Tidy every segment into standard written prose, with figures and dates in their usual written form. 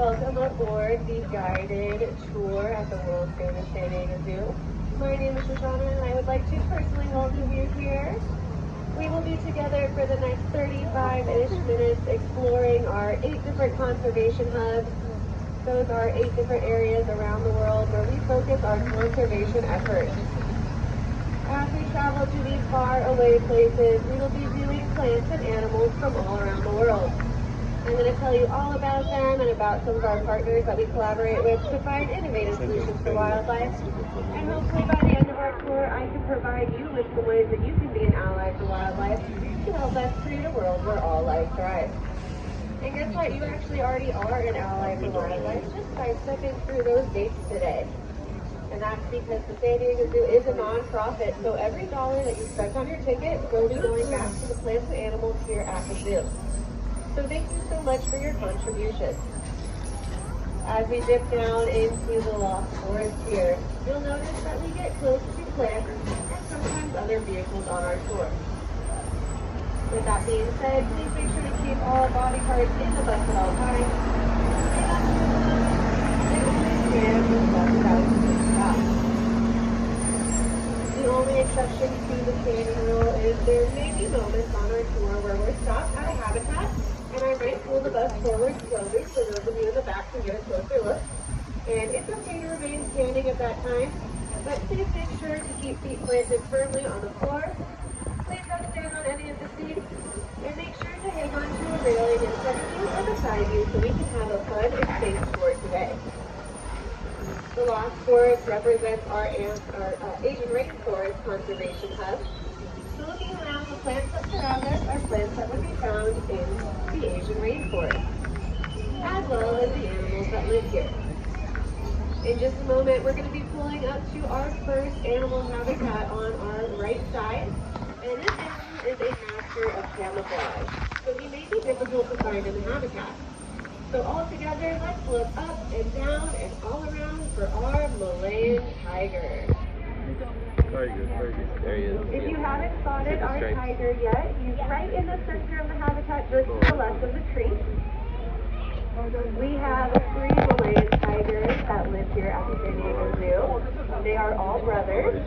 welcome aboard the guided tour at the world famous San Diego Zoo. My name is Shoshana and I would like to personally welcome you here. We will be together for the next 35-ish minutes exploring our 8 different conservation hubs. Those are 8 different areas around the world where we focus our conservation efforts. As we travel to these far away places, we will be viewing plants and animals from all around the world. I'm going to tell you all about them and about some of our partners that we collaborate with to find innovative solutions for wildlife. And hopefully by the end of our tour, I can provide you with some ways that you can be an ally for wildlife to help us create a world where all life thrives. And guess what? You actually already are an ally for wildlife just by stepping through those gates today. And that's because the San Diego Zoo is a non-profit, so every dollar that you spend on your ticket will be going back to the plants and animals here at the zoo. So thank you so much for your contribution. As we dip down into the lost forest here, you'll notice that we get close to plants and sometimes other vehicles on our tour. With that being said, please make sure to keep all body parts in the bus at all times. The only exception to the standing rule is there may be moments on our tour where we're stopped at a habitat and I might pull the bus forward slowly so those of you in the back can get a closer look. And it's okay to remain standing at that time, but please make sure to keep feet planted firmly on the floor. Please don't stand on any of the seats, and make sure to hang on to a railing in front of you or beside you so we can have a fun and safe tour today. The Lost Forest represents our Asian rainforest conservation hub. So looking around, the plants that surround us are plants that would be found in the Asian rainforest, as well as the animals that live here. In just a moment, we're going to be pulling up to our first animal habitat on our right side, and this animal is a master of camouflage, so he may be difficult to find in the habitat. So all together, let's look up and down and all around for our Malayan tiger. Very good, very good. There he is. If you haven't spotted our tiger yet, he's right in the center of the habitat just to the left of the tree. We have 3 Malayan tigers that live here at the San Diego Zoo. They are all brothers.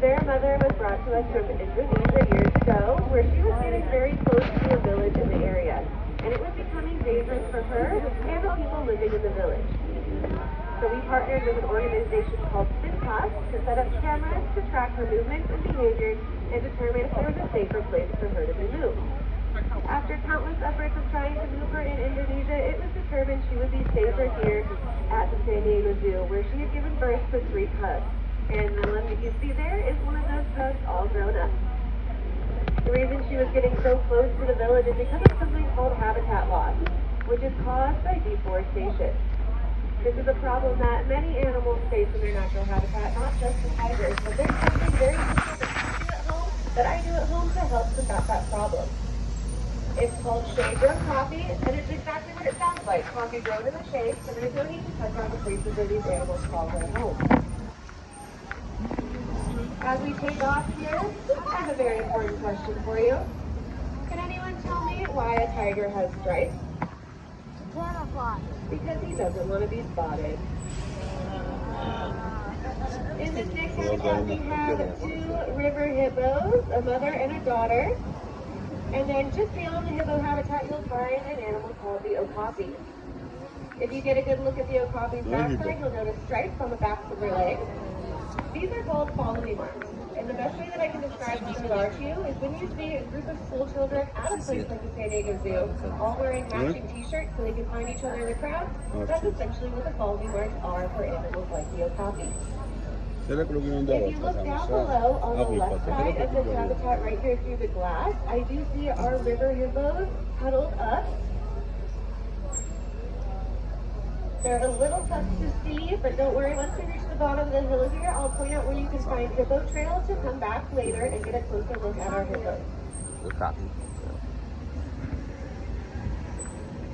Their mother was brought to us from Indonesia years ago, where she was getting very close to a village in the area, and it was becoming dangerous for her and the people living in the village. So we partnered with an organization called Sintas to set up cameras to track her movements and behaviors and determine if there was a safer place for her to be moved. After countless efforts of trying to move her in Indonesia, it was determined she would be safer here at the San Diego Zoo, where she had given birth to 3 cubs. And the one that you see there is one of those cubs all grown up. The reason she was getting so close to the village is because of something called habitat loss, which is caused by deforestation. This is a problem that many animals face in their natural habitat, not just the tigers, but there's something very simple that I do at home to help combat that problem. It's called shade-grown coffee, and it's exactly what it sounds like, coffee grown in the shade, so there's no need to touch on the places where these animals call their home. As we take off here, I have a very important question for you. Can anyone tell me why a tiger has stripes? Camouflage. Because he doesn't want to be spotted. In this next habitat, we have 2 river hippos, a mother and a daughter. And then just beyond the hippo habitat, you'll find an animal called the okapi. If you get a good look at the okapi's backside, you'll notice stripes on the backs of their legs. These are called follow-me marks. And the best way that I can describe what those are to you is when you see a group of school children at a place like the San Diego Zoo, all wearing matching t-shirts so they can find each other in the crowd, that's essentially what the follow-me marks are for animals like the okapi. If you look down below on the left side of this habitat right here through the glass, I do see our river hippos huddled up. They're a little tough to see, but don't worry, once we reach the bottom of the hill here, I'll point out where you can find hippo trail to come back later and get a closer look at our hippos.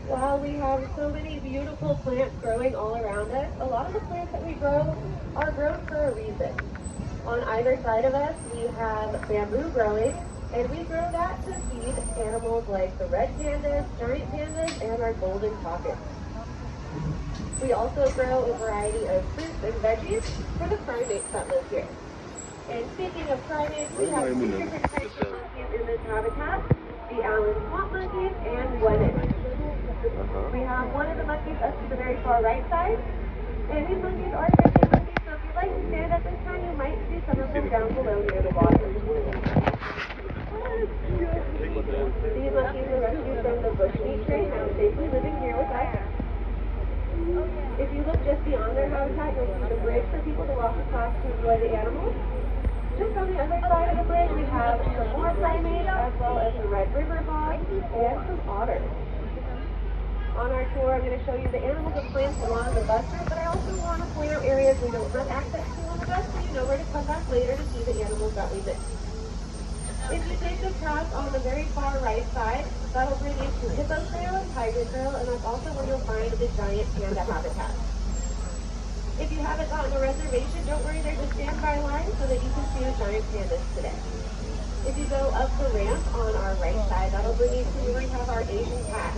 While we have so many beautiful plants growing all around us, a lot of the plants that we grow are grown for a reason. On either side of us, we have bamboo growing, and we grow that to feed animals like the red pandas, giant pandas, and our golden pockets. We also grow a variety of fruits and veggies for the primates that live here. And speaking of primates, we have two different types of monkeys in this habitat, the Allen swamp monkeys and guanets. We have one of the monkeys up to the very far right side, and these monkeys are fishing monkeys, so if you'd like to stand at this time, you might see some of them down below near the water. These monkeys were rescued from the bushmeat trade, now safely living here with us. If you look just beyond their habitat, you'll see the bridge for people to walk across to enjoy the animals. Just on the other side of the bridge, we have some more primates, as well as the red river bog and some otters. On our tour, I'm going to show you the animals and plants along the bus route, but I also want to point out areas we don't have access to on the bus, so you know where to come back later to see the animals that we missed. If you take the path on the very far right side, that'll bring you to Hippo Trail and Tiger Trail, and that's also where you'll find the giant panda habitat. If you haven't gotten a reservation, don't worry, there's a standby line so that you can see the giant pandas today. If you go up the ramp on our right side, that'll bring you to where we have our Asian cat,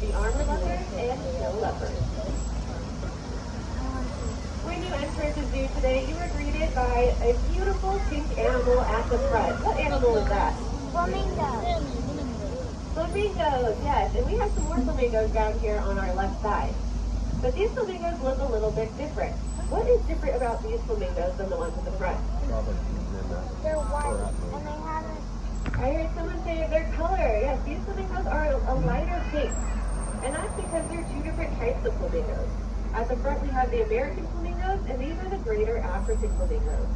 the armor leopard, and snow leopard. When you entered the zoo today, you were greeted by a beautiful pink animal at the front. What animal is that? Flamingos. Flamingos, yes. And we have some more flamingos down here on our left side. But these flamingos look a little bit different. What is different about these flamingos than the ones at the front? They're white, and they haven't. I heard someone say their color. Yes, these flamingos are a lighter pink. And that's because they're two different types of flamingos. At the front we have the American flamingos, and these are the greater African flamingos.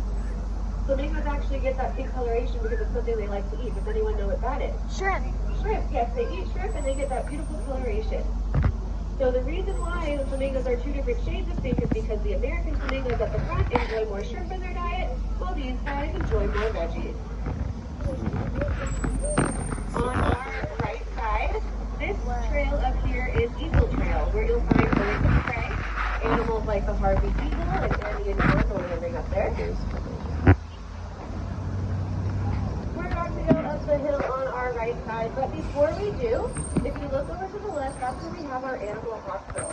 Flamingos actually get that pink coloration because it's something they like to eat. Does anyone know what that is? Shrimp. Shrimp, yes, they eat shrimp and they get that beautiful coloration. So the reason why the flamingos are two different shades of pink is because the American flamingos at the front enjoy more shrimp in their diet, while these guys enjoy more veggies. On our right side, this trail up here is Eagle Trail, where you'll find birds of prey, animals like the Harvey eagle and Andean cardinal landing up there. We're about to go up the hill on our right side, but before we do, if you look over to the left, that's where we have our animal hospital.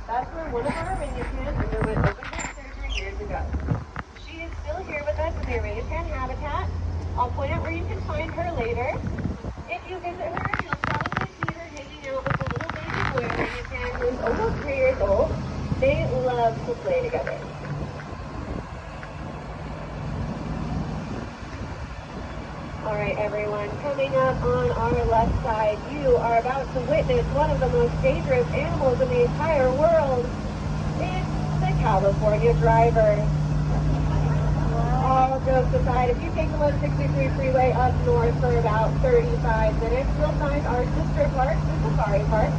That's where one of our orangutans underwent open-heart surgery years ago. She is still here with us in the orangutan habitat. I'll point out where you can find her later. If you visit her, you'll probably see her hanging out with a little baby boy orangutan who's almost 3 years old. They love to play together. All right, everyone, coming up on our left side, you are about to witness one of the most dangerous animals in the entire world. It's the California driver. All jokes aside, if you take the 163 freeway up north for about 35 minutes, you'll find our sister park, the Safari Park.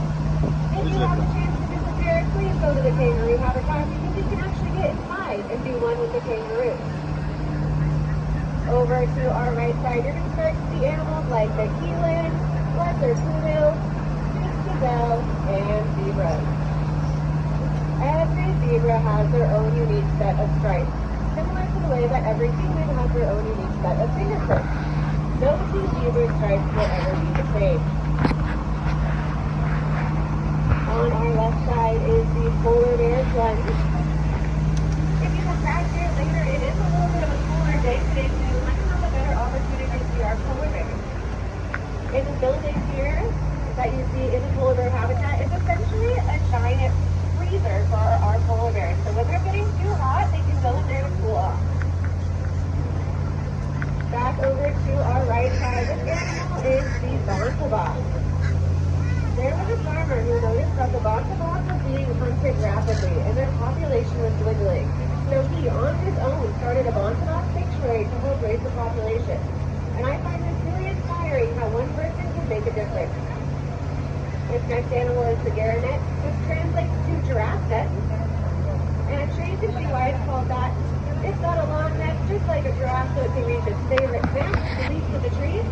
If you have the chance to visit there, please go to the kangaroo habitat because you can actually get inside and do one with the kangaroo. Over to our right side, you're going to start to see animals like the eland, lesser kudu, sphinx gazelle, and zebras. Every zebra has their own unique set of stripes, similar to the way that every penguin has their own unique set of fingerprints. No two zebra stripes will ever be the same. On our left side is the polar bear plunge. If you come back here later, it is a little bit of a cooler day today, so you might have a better opportunity to see our polar bears. In the building here that you see in the polar bear habitat is essentially a giant freezer for our polar bears. So when they're getting too hot, they can go in there to cool off. Back over to our right side, this animal is the bontebok. There was a farmer who noticed that the bontebok was being hunted rapidly and their population was dwindling. So he, on his own, started a bontebok sanctuary to help raise the population. And I find this really inspiring how one person can make a difference. This next animal is the garanet, which translates to giraffe neck. And I'm trained to see why it's called that. It's got a long neck, just like a giraffe, so it can reach its favorite plant, the leaves of the trees.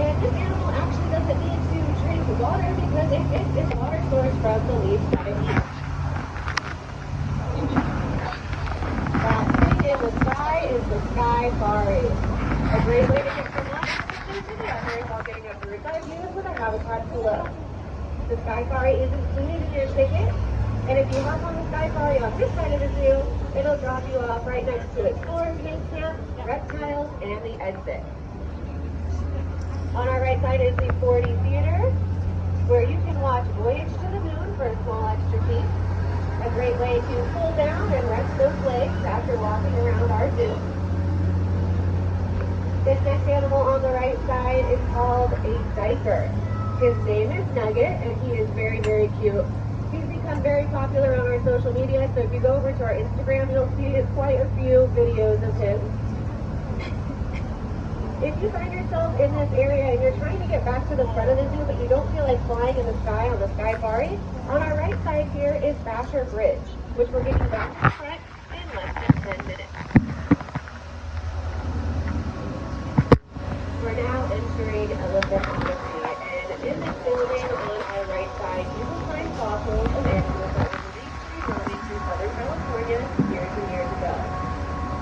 And this animal actually doesn't need to drink water because it gets its water source from the leaves that it eats. That thing in the sky is the sky-fari. A great way to get from one position to the other while getting a bird's eye view with our habitat below. The sky-fari is included in your ticket, And if you hop on the safari on this side of the zoo, it'll drop you off right next to exploring camp, reptiles, and the exit. On our right side is the 4D Theater, where you can watch Voyage to the Moon for a small extra fee. A great way to cool down and rest those legs after walking around our zoo. This next animal on the right side is called a diaper. His name is Nugget, and he is very, very cute. He's become very popular on our social media, so if you go over to our Instagram, you'll see quite a few videos of him. If you find yourself in this area and you're trying to get back to the front of the zoo, but you don't feel like flying in the sky on the Skyfari, on our right side here is Basher Bridge, which we're getting back to the front in less than 10 minutes. We're now entering Elephant Odyssey, and in this building on our right side, you will find fossils of animals that were released roaming through Southern California years and years ago.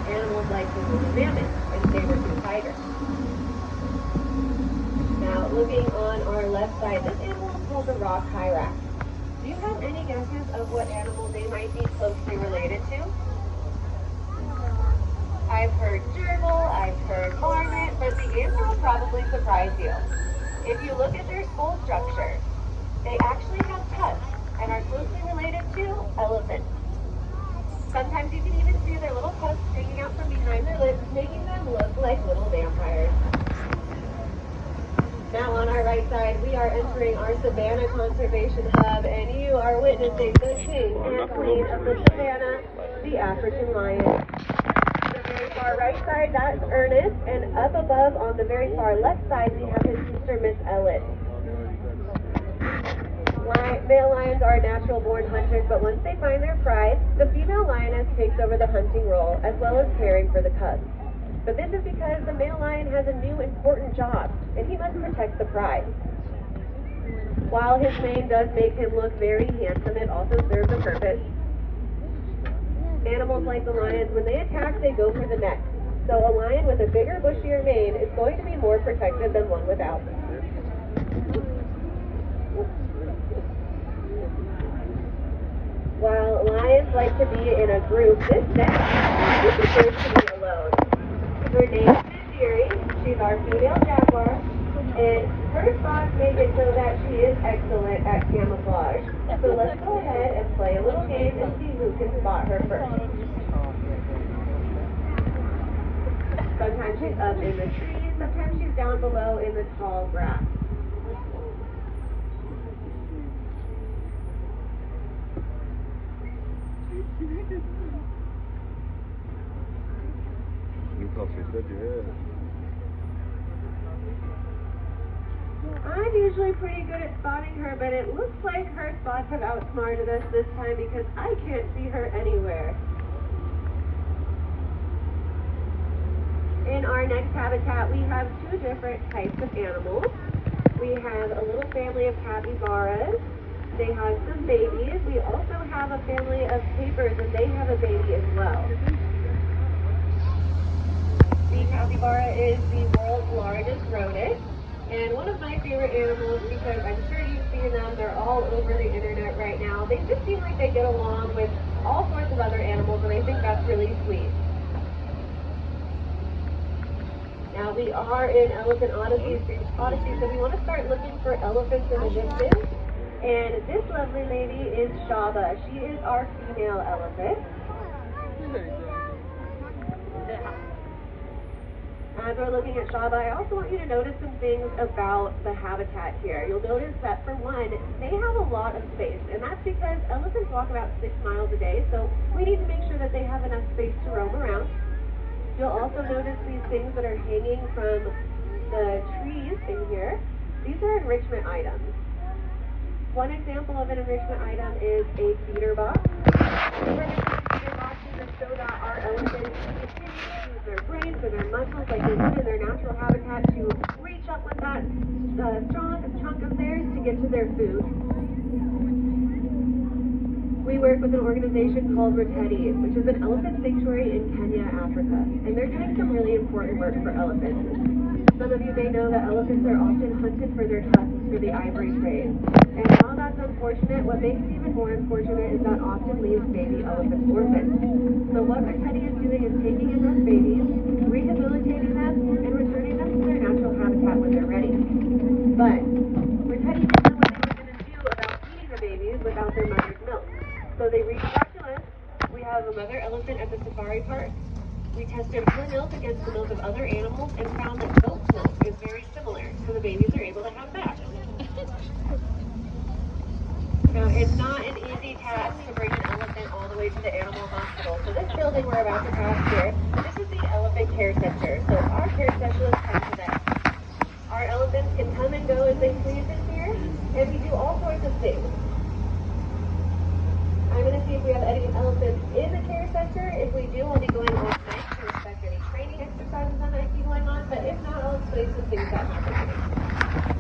Animals like the woolly mammoth and saber-tooth tiger. Now, looking on our left side, this animal is called the rock hyrax. Do you have any guesses of what animal they might be closely related to? I've heard gerbil, I've heard marmot, but the answer will probably surprise you. If you look at their skull structure, they actually have tusks and are closely related to elephants. Sometimes you can even see their little tusks hanging out from behind their lips, making them look like little vampires. Now on our right side, we are entering our Savannah Conservation Hub, and you are witnessing the king and queen of the savannah, the African lion. On the very far right side, that's Ernest, and up above on the very far left side, we have his sister, Miss Ellen. Male lions are natural-born hunters, but once they find their prize, the female lioness takes over the hunting role, as well as caring for the cubs. But this is because the male lion has a new important job, and he must protect the prize. While his mane does make him look very handsome, it also serves a purpose. Animals like the lions, when they attack, they go for the neck. So a lion with a bigger, bushier mane is going to be more protected than one without. While lions like to be in a group, this next she prefers to be alone. Her name is Jerry. She's our female jaguar, and her spots make it so that she is excellent at camouflage. So let's go ahead and play a little game and see who can spot her first. Sometimes she's up in the trees, sometimes she's down below in the tall grass. I'm usually pretty good at spotting her, but it looks like her spots have outsmarted us this time because I can't see her anywhere. In our next habitat, we have two different types of animals. We have a little family of capybaras. They have some babies. We also have a family of tapirs, and they have a baby as well. The capybara is the world's largest rodent, and one of my favorite animals because I'm sure you've seen them. They're all over the internet right now. They just seem like they get along with all sorts of other animals, and I think that's really sweet. Now we are in Elephant Odyssey, so we want to start looking for elephants in the distance. And this lovely lady is Shaba. She is our female elephant. As we're looking at Shaba, I also want you to notice some things about the habitat here. You'll notice that, for one, they have a lot of space, and that's because elephants walk about 6 miles a day, so we need to make sure that they have enough space to roam around. You'll also notice these things that are hanging from the trees in here. These are enrichment items. One example of an enrichment item is a feeder box. We're going to use feeder boxes so that our elephants continue to use their brains or their muscles like they would in their natural habitat to reach up with that strong chunk of theirs to get to their food. We work with an organization called Roteti, which is an elephant sanctuary in Kenya, Africa, and they're doing some really important work for elephants. Some of you may know that elephants are often hunted for their tusks for the ivory trade. And while that's unfortunate, what makes it even more unfortunate is that often leaves baby elephants orphaned. So what Teddy is doing is taking in those babies, rehabilitating them, and returning them to their natural habitat when they're ready. But Teddy didn't know what they were going to do about feeding the babies without their mother's milk. So they reached out to us. We have a mother elephant at the safari park. We tested her milk against the milk of other animals and found that goat's milk is very similar, so the babies are able to have that. Now, it's not an easy task to bring an elephant all the way to the animal hospital. So this building we're about to pass here, this is the Elephant Care Center. So our care specialists come to that. Our elephants can come and go as they please in here, and we do all sorts of things. I'm going to see if we have any elephants in the care center. If we do, we'll be going on site to respect any training exercises that might be going on, but if not, I'll explain some things that happen.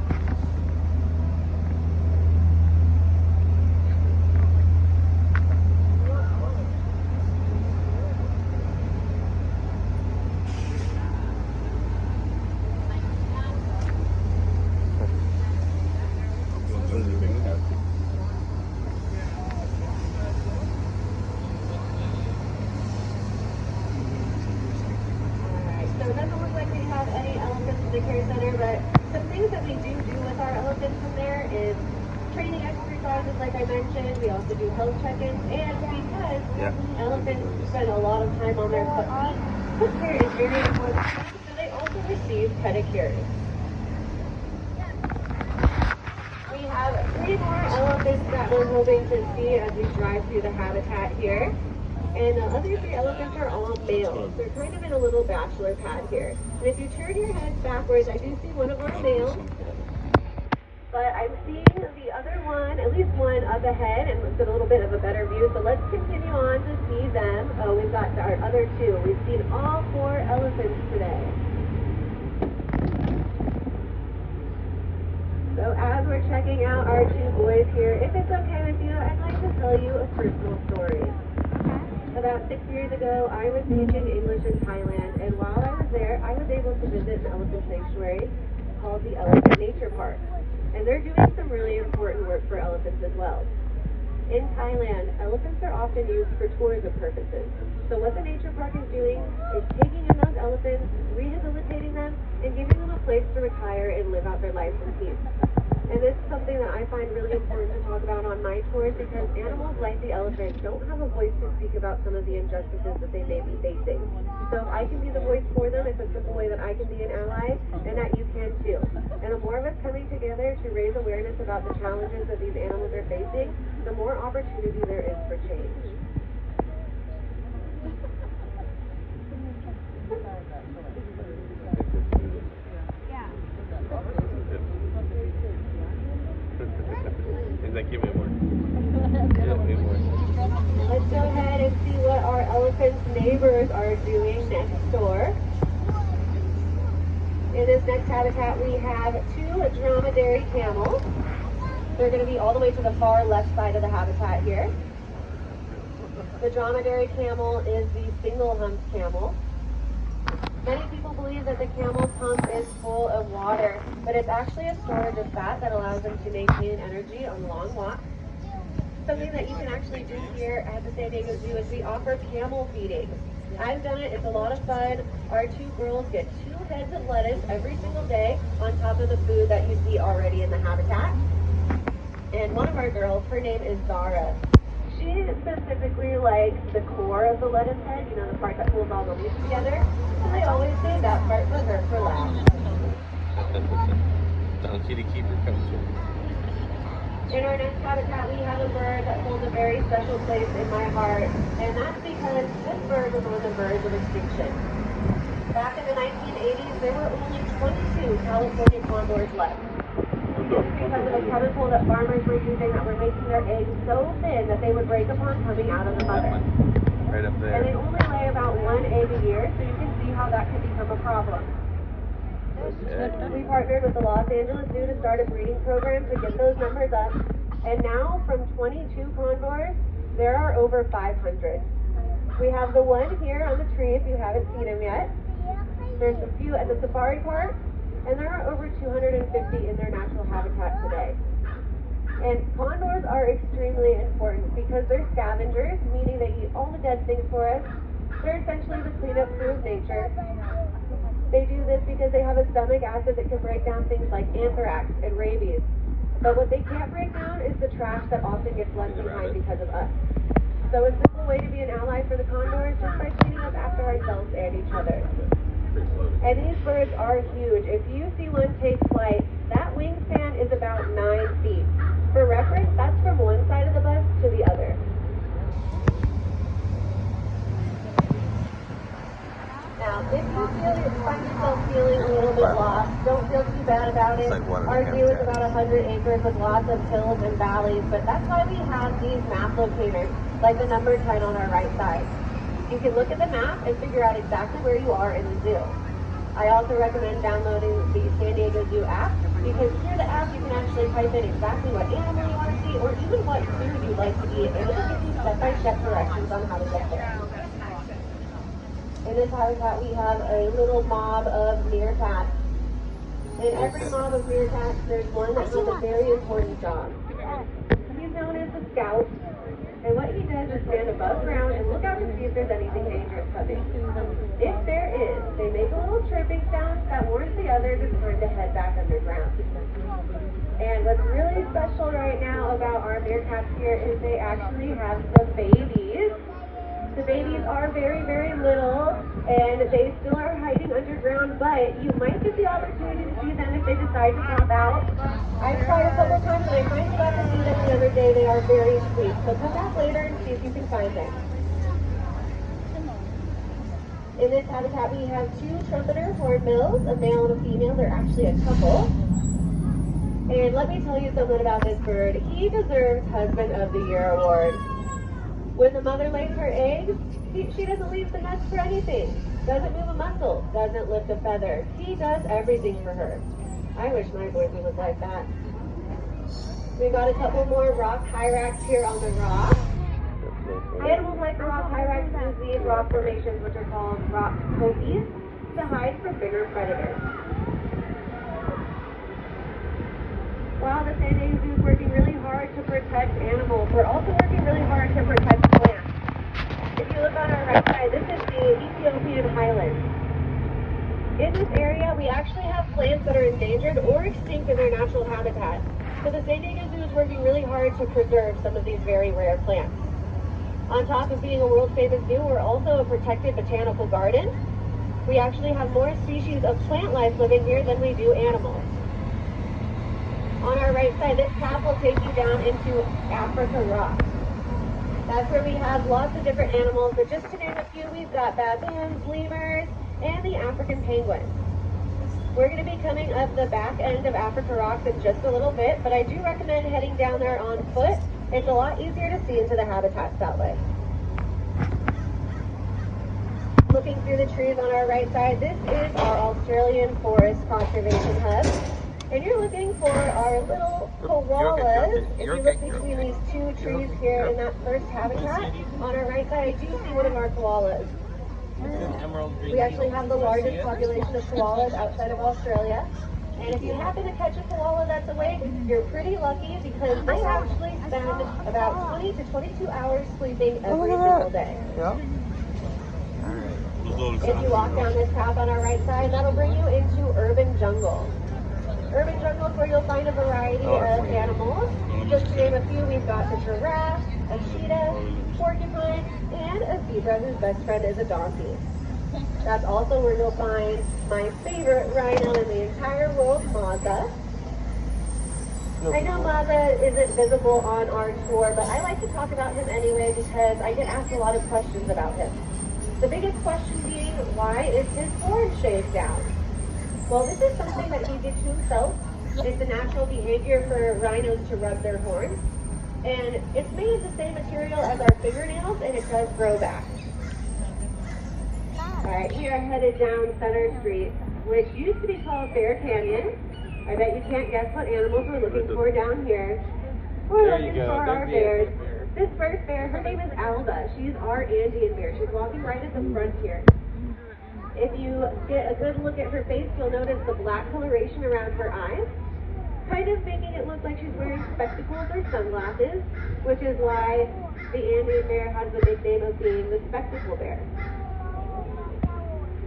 So it doesn't look like we have any elephants in the care center, but some things that we do with our elephants in there is training exercises, like I mentioned. We also do health check-ins, and because elephants spend a lot of time on their foot care is very important, so they also receive pedicures. We have 3 more elephants that we're hoping to see as we drive through the habitat here. And the other 3 elephants are all males. They're kind of in a little bachelor pad here. And if you turn your head backwards, I do see one of our males. But I'm seeing the other one, at least one up ahead, and with a little bit of a better view. So let's continue on to see them. Oh, we've got our other 2. We've seen all 4 elephants today. So as we're checking out our 2 boys here, if it's okay with you, I'd like to tell you a personal story. About 6 years ago, I was teaching English in Thailand, and while I was there, I was able to visit an elephant sanctuary called the Elephant Nature Park. And they're doing some really important work for elephants as well. In Thailand, elephants are often used for tourism purposes. So what the nature park is doing is taking in those elephants, rehabilitating them, and giving them a place to retire and live out their lives in peace. And this is something that I find really important to talk about on my tours, because animals like the elephant don't have a voice to speak about some of the injustices that they may be facing. So if I can be the voice for them, it's a simple way that I can be an ally, and that you can too. And the more of us coming together to raise awareness about the challenges that these animals are facing, the more opportunity there is for change. Give me more. Give me more. Let's go ahead and see what our elephant's neighbors are doing next door. In this next habitat, we have 2 dromedary camels. They're going to be all the way to the far left side of the habitat here. The dromedary camel is the single-humped camel. Many people believe that the camel's hump is full of water, but it's actually a storage of fat that allows them to maintain energy on long walks. Something that you can actually do here at the San Diego Zoo is we offer camel feeding. I've done it, it's a lot of fun. Our 2 girls get 2 heads of lettuce every single day on top of the food that you see already in the habitat. And one of our girls, her name is Zara. She specifically likes the core of the lettuce head, you know, the part that pulls all the leaves together. So they always save that part for her for last. Donkey to keep her comfortable. In our next habitat, we have a bird that holds a very special place in my heart, and that's because this bird was on the verge of extinction. Back in the 1980s, there were only 22 California condors left. Because of a chemical that farmers were using that were making their eggs so thin that they would break upon coming out of the mother. Right up there. And they only lay about 1 egg a year, so you can see how that can become a problem. We partnered with the Los Angeles Zoo to start a breeding program to get those numbers up. And now, from 22 condors, there are over 500. We have the one here on the tree if you haven't seen him yet. There's a few at the safari park. And there are over 250 in their natural habitat today. And condors are extremely important because they're scavengers, meaning they eat all the dead things for us. They're essentially the cleanup crew of nature. They do this because they have a stomach acid that can break down things like anthrax and rabies. But what they can't break down is the trash that often gets left behind because of us. So a simple way to be an ally for the condor is just by cleaning up after ourselves and each other. And these birds are huge. If you see one take flight, that wingspan is about 9 feet. For reference, that's from one side of the bus to the other. Now, if you find yourself feeling a little bit lost, don't feel too bad about it. Our zoo is about 100 acres with lots of hills and valleys, but that's why we have these map locators, like the numbered sign on our right side. You can look at the map and figure out exactly where you are in the zoo. I also recommend downloading the San Diego Zoo app, because through the app you can actually type in exactly what animal you want to see, or even what food you'd like to eat, and it'll give you step-by-step directions on how to get there. In this habitat, we have a little mob of meerkats. In every mob of meerkats, there's one that has a very important job. He's known as the scout, and what he does is stand above ground and look out to see if there's anything dangerous coming. If there is, they make a little chirping sound that warns the others it's time to head back underground. And what's really special right now about our meerkats here is they actually have some babies. The babies are very, very little, and they still are hiding underground, but you might get the opportunity to see them if they decide to pop out. I've tried a couple times, and I finally got to see them the other day. They are very sweet, so come back later and see if you can find them. In this habitat, we have 2 trumpeter hornbills, a male and a female. They're actually a couple. And let me tell you something about this bird. He deserves Husband of the Year award. When the mother lays her eggs, she doesn't leave the nest for anything. Doesn't move a muscle. Doesn't lift a feather. He does everything for her. I wish my boys would look like that. We've got a couple more rock hyrax here on the rock. Animals like the rock hyrax use these rock formations, which are called rock copies, to hide from bigger predators. While the San Diego Zoo is working really hard to protect animals, we're also working really hard to protect plants. If you look on our right side, this is the Ethiopian highlands. In this area, we actually have plants that are endangered or extinct in their natural habitat. So the San Diego Zoo is working really hard to preserve some of these very rare plants. On top of being a world-famous zoo, we're also a protected botanical garden. We actually have more species of plant life living here than we do animals. On our right side, this path will take you down into Africa Rock. That's where we have lots of different animals, but just to name a few, we've got baboons, lemurs, and the African penguin. We're going to be coming up the back end of Africa Rocks in just a little bit, but I do recommend heading down there on foot. It's a lot easier to see into the habitats that way. Looking through the trees on our right side, this is our Australian Forest Conservation Hub. And you're looking for our little koalas. If you look between these 2 trees here in that first habitat, on our right side, I do see one of our koalas. We actually have the largest population of koalas outside of Australia. And if you happen to catch a koala that's awake, you're pretty lucky because they actually spend about 20 to 22 hours sleeping every single day. Yeah. If you walk down this path on our right side, that'll bring you into urban jungle. Urban jungle is where you'll find a variety of animals. Just to name a few, we've got the giraffe, a cheetah, porcupine, and a zebra whose best friend is a donkey. That's also where you'll find my favorite rhino in the entire world, Maza. I know Maza isn't visible on our tour, but I like to talk about him anyway because I get asked a lot of questions about him. The biggest question being, why is his horn shaved down? Well, this is something that he did to himself. It's a natural behavior for rhinos to rub their horns. And it's made of the same material as our fingernails, and it does grow back. Alright, we are headed down Center Street, which used to be called Bear Canyon. I bet you can't guess what animals we're looking for down here. We're looking for our bears. This first bear, her name is Alba. She's our Andean bear. She's walking right at the front here. If you get a good look at her face, you'll notice the black coloration around her eyes. kind of making it look like she's wearing spectacles or sunglasses, which is why the Andean bear has the nickname of being the spectacle bear.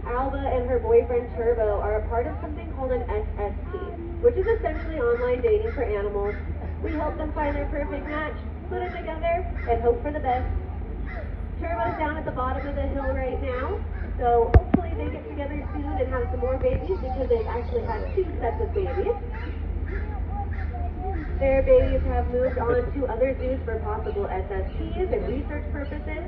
Alba and her boyfriend Turbo are a part of something called an SSP, which is essentially online dating for animals. We help them find their perfect match, put them together, and hope for the best. Turbo's down at the bottom of the hill right now, so hopefully they get together soon and have some more babies because they've actually had 2 sets of babies. Their babies have moved on to other zoos for possible SSPs and research purposes.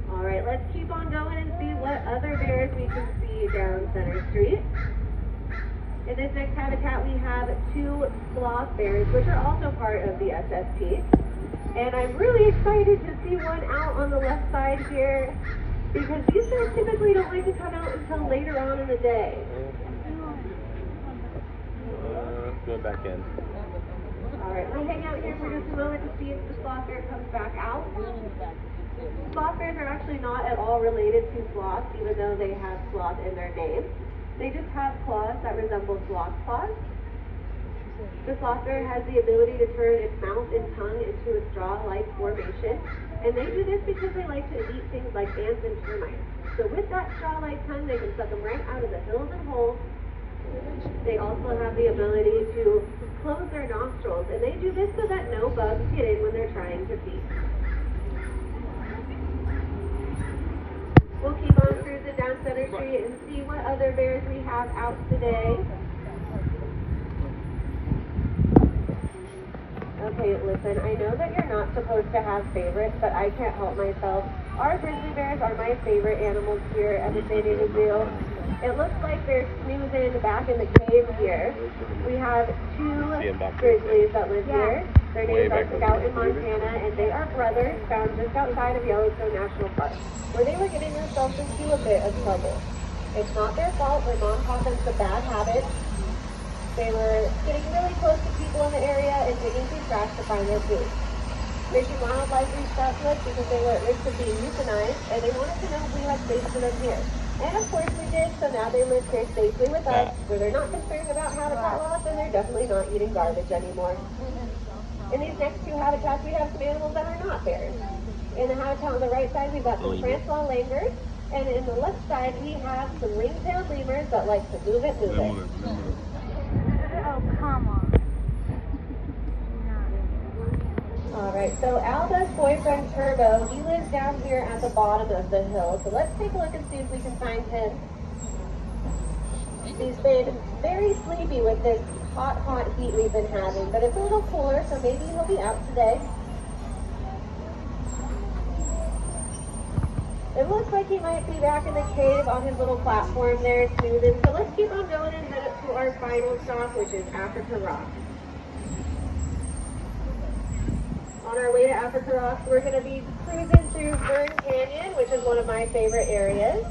Alright, let's keep on going and see what other bears we can see down Center Street. In this next habitat we have 2 sloth bears, which are also part of the SSP. And I'm really excited to see one out on the left side here, because these bears typically don't like to come out until later on in the day. Go back in. Alright, we'll hang out here for just a moment to see if the sloth bear comes back out. Sloth bears are actually not at all related to sloths, even though they have sloth in their name. They just have claws that resemble sloth claws. The sloth bear has the ability to turn its mouth and tongue into a straw-like formation, and they do this because they like to eat things like ants and termites. So with that straw-like tongue, they can suck them right out of the hills and holes. They also have the ability to close their nostrils, and they do this so that no bugs get in when they're trying to feed. We'll keep on cruising down Center Street and see what other bears we have out today. Okay, listen, I know that you're not supposed to have favorites, but I can't help myself. Our grizzly bears are my favorite animals here at the San Diego Zoo. It looks like they're snoozing back in the cave here. We have 2 grizzlies that live here. Their names are Scout and Montana, and they are brothers found just outside of Yellowstone National Park, where they were getting themselves into a bit of trouble. It's not their fault. Their mom taught them some bad habits. They were getting really close to people in the area and digging through trash to find their food. Fish and Wildlife reached out to us because they were at risk of being euthanized, and they wanted to know if we had space for them here. And of course we did, so now they live here safely with us, where they're not concerned about habitat loss, and they're definitely not eating garbage anymore. In these next 2 habitats, we have some animals that are not bears. In the habitat on the right side, we've got some Francois langurs, and in the left side, we have some ring-tailed lemurs that like to move it. Oh, come on. Alright, so Alba's boyfriend Turbo, he lives down here at the bottom of the hill. So let's take a look and see if we can find him. He's been very sleepy with this hot heat we've been having, but it's a little cooler, so maybe he'll be out today. It looks like he might be back in the cave on his little platform there snoozing. So let's keep on going and head up to our final stop, which is Africa Rock. On our way to Africa Rock, we're going to be cruising through Fern Canyon, which is one of my favorite areas.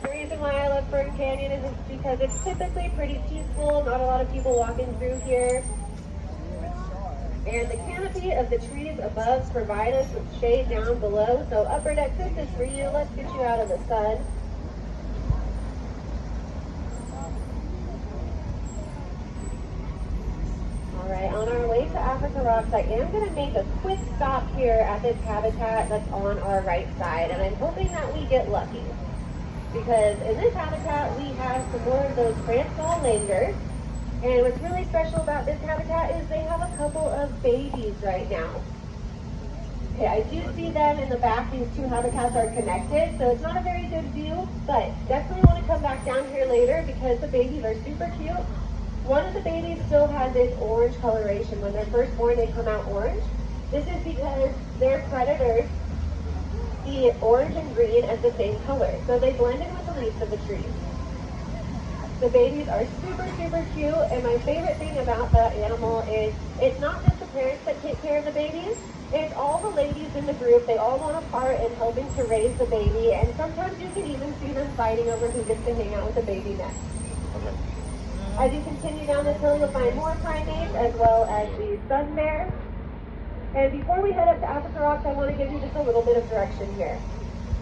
The reason why I love Fern Canyon is because it's typically pretty peaceful, not a lot of people walking through here. And the canopy of the trees above provide us with shade down below. So upper deck, this is for you. Let's get you out of the sun. Alright, on our way to Africa Rocks, I am going to make a quick stop here at this habitat that's on our right side. And I'm hoping that we get lucky. Because in this habitat, we have some more of those Francois langurs. And what's really special about this habitat is they have a couple of babies right now. Okay, I do see them in the back. These 2 habitats are connected, so it's not a very good view, but definitely want to come back down here later because the babies are super cute. One of the babies still has this orange coloration. When they're first born, they come out orange. This is because their predators see orange and green as the same color, so they blend in with the leaves of the trees. The babies are super, super cute, and my favorite thing about that animal is it's not just the parents that take care of the babies, it's all the ladies in the group. They all want a part in helping to raise the baby, and sometimes you can even see them fighting over who gets to hang out with the baby next. Okay. As you continue down this hill, you'll find more primates as well as the sun bear. And before we head up to Africa Rocks, I want to give you just a little bit of direction here.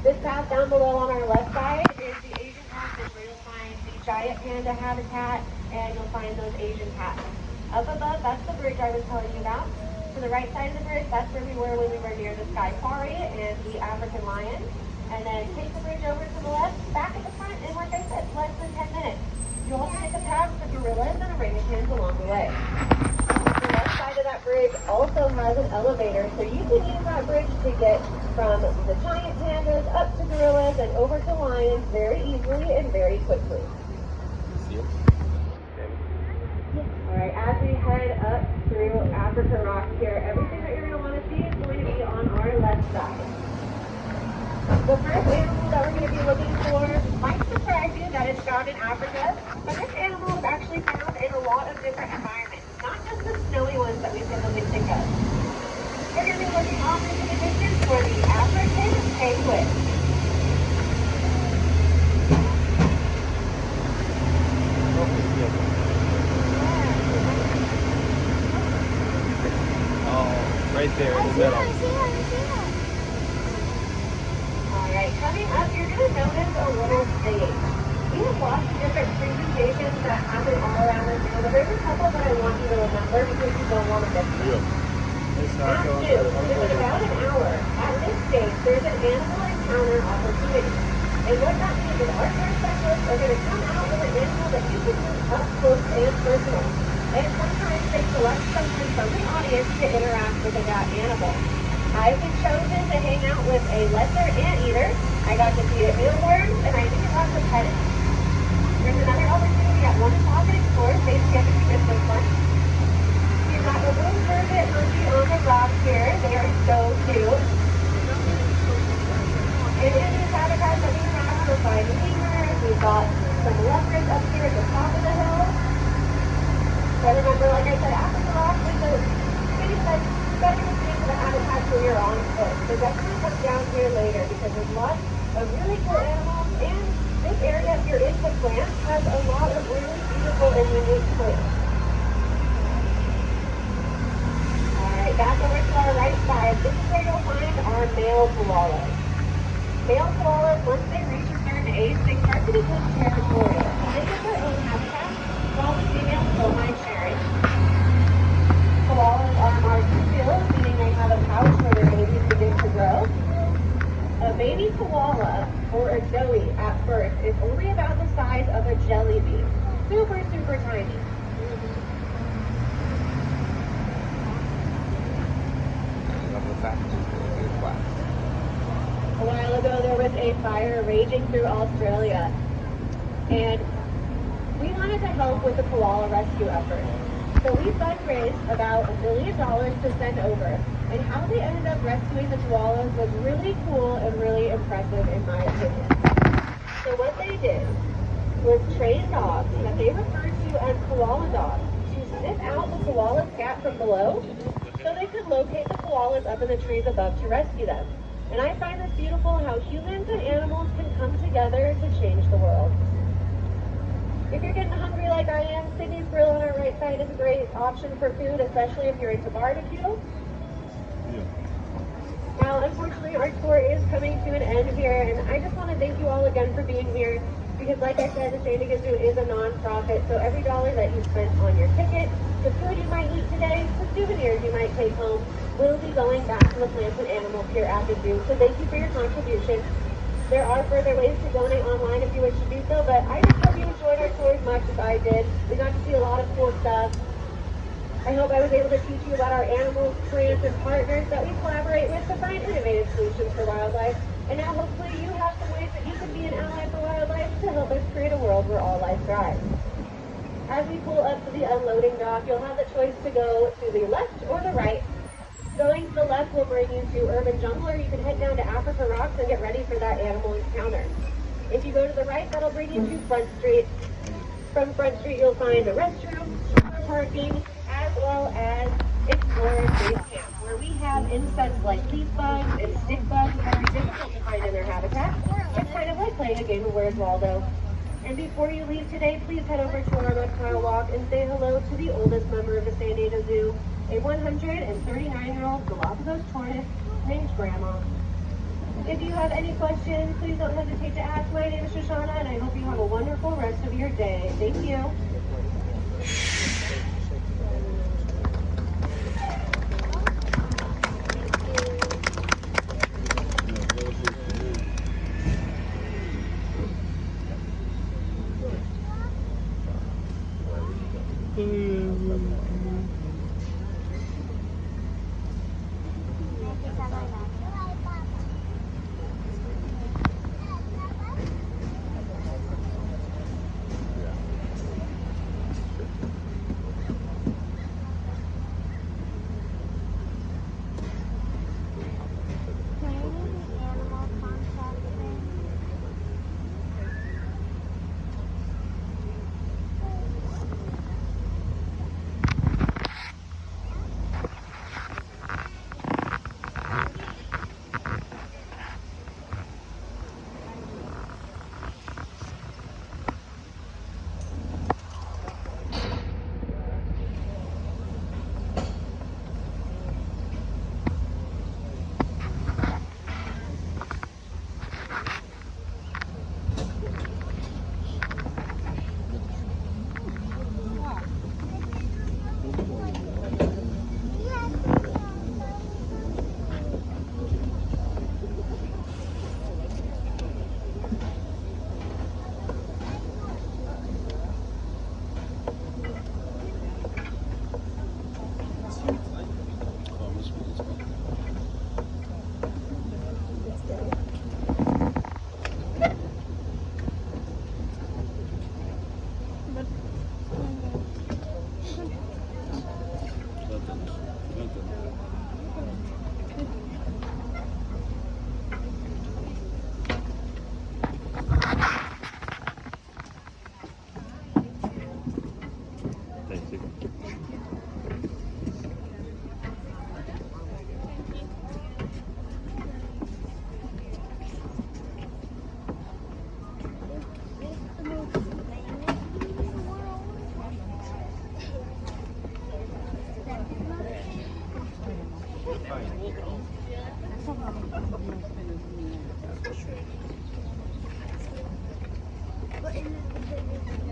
This path down below on our left side is the Asian heritage, where you'll find the giant panda habitat and you'll find those Asian cats. Up above, that's the bridge I was telling you about. To the right side of the bridge, that's where we were when we were near the sky quarry and the African lion. And then take the bridge over to the left, back at the front, and like I said, less than 10 minutes. You also get to pass the gorillas and orangutans along the way. The left side of that bridge also has an elevator, so you can use that bridge to get from the giant pandas up to gorillas and over to lions very easily and very quickly. See him? Alright, as we head up through Africa Rocks here, everything that you're going to want to see is going to be on our left side. The first animal that we're going to be looking for might surprise you that it's found in Africa, but this animal is actually found in a lot of different environments, not just the snowy ones that we typically think of. We're going to be looking off into the distance for the African penguin. Oh, right there in the middle. Alright, coming up, you're going to notice a little stage. We have lots of different presentations that happen all around the zoo, but there's a couple that I want you to remember because you don't want to miss them. At noon, in about an hour, at this stage, there's an animal encounter opportunity. And what that means is our care specialists are going to come out with an animal that you can meet up close and personal. And sometimes they select someone from the audience to interact with that animal. I've been chosen to hang out with a lesser anteater. I got to feed it mealworms, and I even got to pet it. There's another opportunity at 1 o'clock to explore St. Stephen's Christmas Fund. You've got the little turbot monkey on the rock here. They are so cute. And in these habitats that we have, you'll find lemurs. We've got some leopards up here at the top of the hill. So remember, like I said, Africa Rocks is a city that's better to see the habitats when you're on foot. So definitely come down here later because there's lots of really cool animals, and this area, if you're into plants, has a lot of really beautiful and unique plants. Alright, back over to our right side, this is where you'll find our male koalas. Male koalas, once they reach a certain age, they start to become territorial. They get their own habitat, while the females don't mind sharing. Koalas are marsupials, meaning they have a pouch where their babies begin to grow. A baby koala, or a joey at birth, is only about the size of a jelly bean. Super, super tiny. A while ago, there was a fire raging through Australia, and we wanted to help with the koala rescue effort. So we fundraised about $1 million to send over, and how they ended up rescuing the koalas was really cool and really impressive in my opinion. So what they did was train dogs that they referred to as koala dogs to sniff out the koala scat from below so they could locate the koalas up in the trees above to rescue them. And I find this beautiful how humans and animals can come together to change the world. If you're getting hungry like I am, Sydney's Grill on our right side is a great option for food, especially if you're into barbecue. Now, unfortunately, our tour is coming to an end here, and I just want to thank you all again for being here, because like I said, the San Diego Zoo is a non-profit, so every dollar that you spent on your ticket, the food you might eat today, the souvenirs you might take home, will be going back to the plants and animals here at the zoo, so thank you for your contribution. There are further ways to donate online if you wish to do so, but I just hope you enjoyed our tour as much as I did. We got to see a lot of cool stuff. I hope I was able to teach you about our animals, plants, and partners that we collaborate with to find innovative solutions for wildlife. And now hopefully you have some ways that you can be an ally for wildlife to help us create a world where all life thrives. As we pull up to the unloading dock, you'll have the choice to go to the left or the right. Going to the left will bring you to Urban Jungle, or you can head down to Africa Rocks and get ready for that animal encounter. If you go to the right, that'll bring you to Front Street. From Front Street, you'll find a restroom, parking, as well as Explorers Base Camp, where we have insects like leaf bugs and stick bugs that are difficult to find in their habitat. It's kind of like playing a game of Where's Waldo. And before you leave today, please head over to our reptile walk and say hello to the oldest member of the San Diego Zoo, a 139-year-old Galapagos tortoise named Grandma. If you have any questions, please don't hesitate to ask. My name is Shoshana, and I hope you have a wonderful rest of your day. Thank you. Thank you. But in the